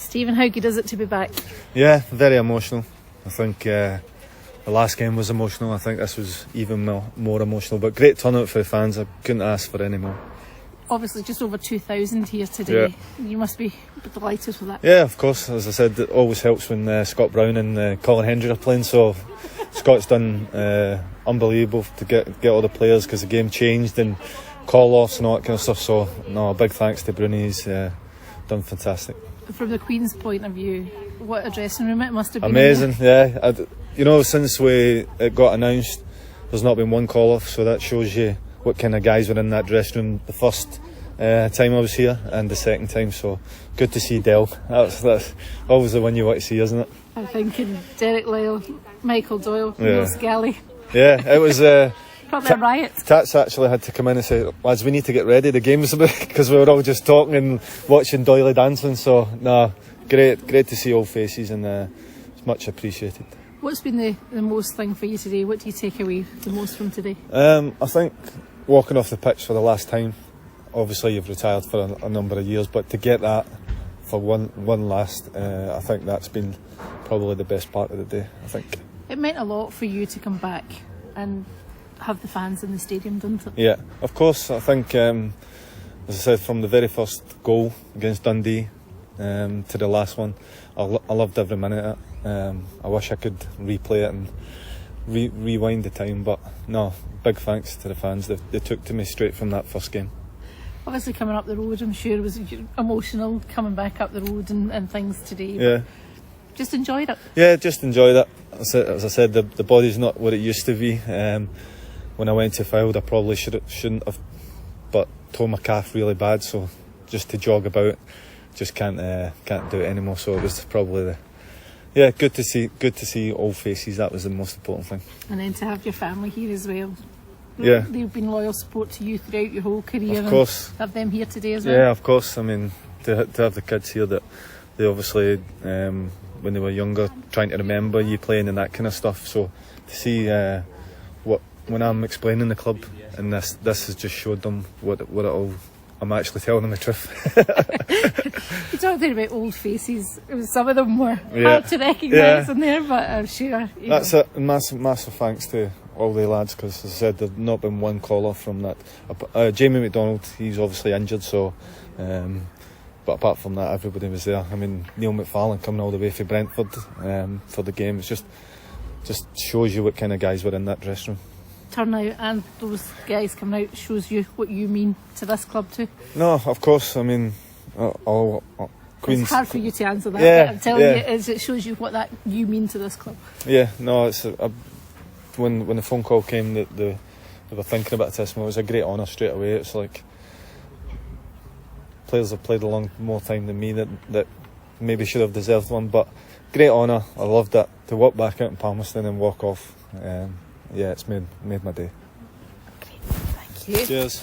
Stephen, how good is it to be back? Yeah, very emotional. I think the last game was emotional. I think this was even more emotional. But great turnout for the fans. I couldn't ask for any more. Obviously, just over 2,000 here today. Yeah. You must be delighted with that. Yeah, of course. As I said, it always helps when Scott Brown and Colin Hendry are playing. So Scott's done unbelievable to get all the players, because the game changed and call-offs and all that kind of stuff. So, no, a big thanks to Bruni. He's done fantastic. From the Queen's point of view, what a dressing room it must have been. Amazing, yeah. Since it got announced, there's not been one call-off, so that shows you what kind of guys were in that dressing room the first time I was here and the second time. So good to see Del. That's always the one you want to see, isn't it? I'm thinking Derek Lyle, Michael Doyle, Yeah. Neil Scally. Yeah, it was Probably a riot. Tats actually had to come in and say, lads, we need to get ready, the game's about, because we were all just talking and watching Doyley dancing. So no, great to see old faces, and it's much appreciated. What's been the most thing for you today? What do you take away the most from today? I think walking off the pitch for the last time. Obviously you've retired for a number of years, but to get that for one last, I think that's been probably the best part of the day. I think it meant a lot for you to come back and have the fans in the stadium, didn't it? Yeah, of course. I think, as I said, from the very first goal against Dundee to the last one, I loved every minute of it. I wish I could replay it and rewind the time, but no, big thanks to the fans. They took to me straight from that first game. Obviously coming up the road, I'm sure it was emotional coming back up the road and things today. Yeah. Just enjoyed it. Yeah, just enjoyed it. As I said, the body's not what it used to be. When I went to Fylde, I probably shouldn't have, but tore my calf really bad. So just to jog about, just can't do it anymore. So it was probably good to see old faces. That was the most important thing. And then to have your family here as well. Yeah, they've been loyal support to you throughout your whole career. Of course. And have them here today as well. Yeah, of course. I mean, to have the kids here, that they obviously when they were younger, trying to remember you playing and that kind of stuff. So to see when I'm explaining the club, and this has just showed them what it all. I'm actually telling them the truth. You talked there about old faces. Some of them were hard to recognise in there, but I'm sure. That's it. Massive thanks to all the lads, because as I said, there's not been one call off from that. Jamie McDonald, he's obviously injured, so. But apart from that, everybody was there. I mean, Neil McFarlane coming all the way from Brentford for the game. It's just shows you what kind of guys were in that dressing room. Turnout and those guys coming out shows you what you mean to this club too. No, of course. I mean, Queen's. It's hard for you to answer that. Yeah, but I'm telling you, it shows you what that you mean to this club. Yeah, no, it's when the phone call came that they were thinking about a testimonial, it was a great honour straight away. It's like players have played a long more time than me that maybe should have deserved one, but great honour. I loved it to walk back out in Palmerston and walk off. Yeah, it's made my day. Okay, thank you. Cheers.